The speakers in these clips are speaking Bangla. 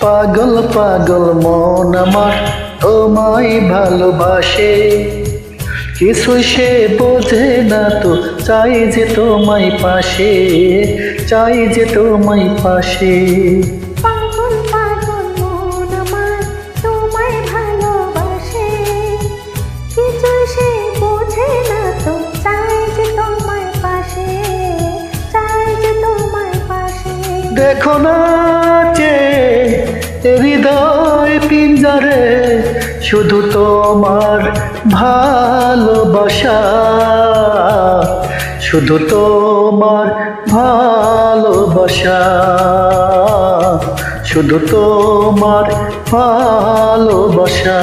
পাগল পাগল মন আমার তোমায় ভালোবাসে, কিছু সে বোঝে না তো, চাই যে তোমায় পাশে, চাই যে তোমায় পাশে। পাগল পাগল মন আমার তোমায় ভালোবাসে, কিছু সে বোঝে না তো, চাই যে তোমায় পাশে, চাই যে তোমায় পাশে। দেখো না যে হৃদয় পিঞ্জরে, শুধু তোমার ভালোবাসা, শুধু তোমার ভালোবাসা, শুধু তোমার ভালোবাসা।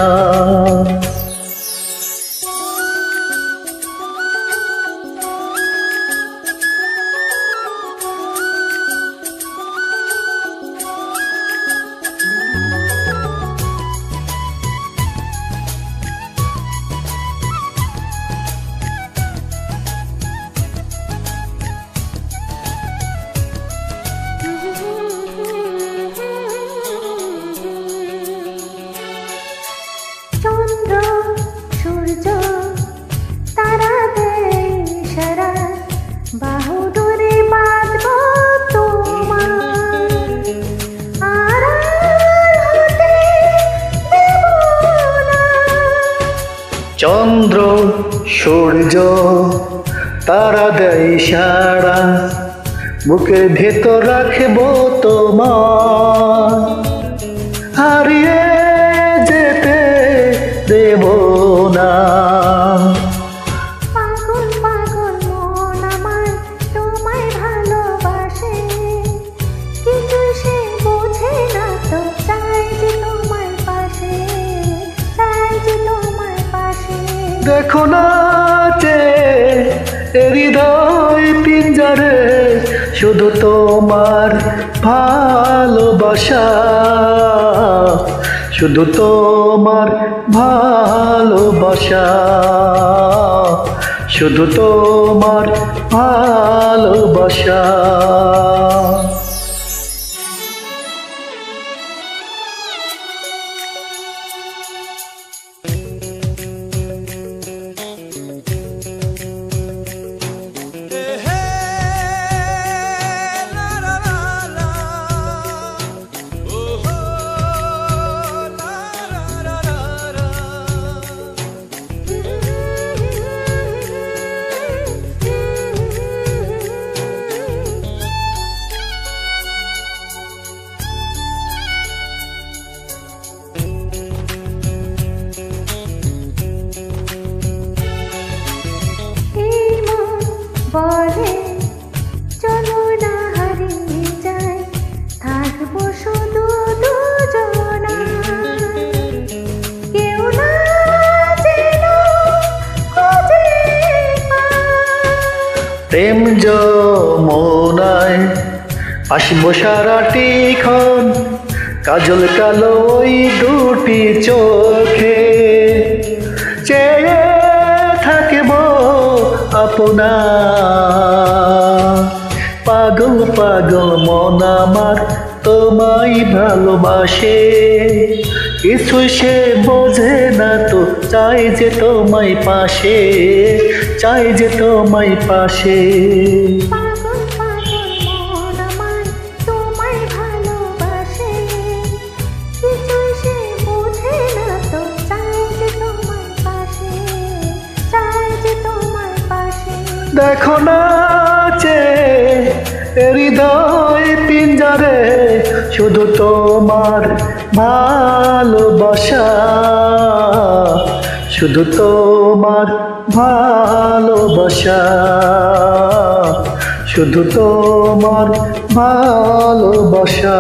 চন্দ্র সূর্য তারা দেয় ইশারা, বাহু ধরে বাঁধবো তোমার, আড়াল হতে দেব না। চন্দ্র সূর্য তারা দেয় সারা, বুকের ভেতর রাখবো তোমার, হারিয়ে যেতে দেব না। পাগল পাগল মন আমার তোমায় ভালোবাসে, কিছু সে বোঝে না তো, চাই যে তোমায় পাশে, চাই যে তোমায় পাশে। দেখো না যে হৃদয় পিঞ্জরে, শুধু তোমার ভালোবাসা, শুধু তোমার ভালোবাসা, শুধু তোমার ভালোবাসা। বলে চলো না হারিয়ে যাই, থাকবো শুধু দুজনা, কেউ না যেন খুঁজে পায়। প্রেম যমুনায় আসবো সারাটি ক্ষণ, কাজল কালো ওই দুটি চোখে, চেয়ে থাকবো আপনার। পাগল পাগল মন আমার তোমায় ভালোবাসে, কিছু সে বোঝে না তো, চাই যে তোমায় পাশে, চাই যে তোমায় পাশে। পাগল পাগল মন আমার তোমায় ভালোবাসে, কিছু সে বোঝে না তো, চাই যে তোমায় পাশে, চাই যে তোমায় পাশে। দেখো না যে হৃদয় পিঞ্জরে, শুধু তোমার ভালোবাসা, শুধু তোমার ভালোবাসা, শুধু তোমার ভালোবাসা।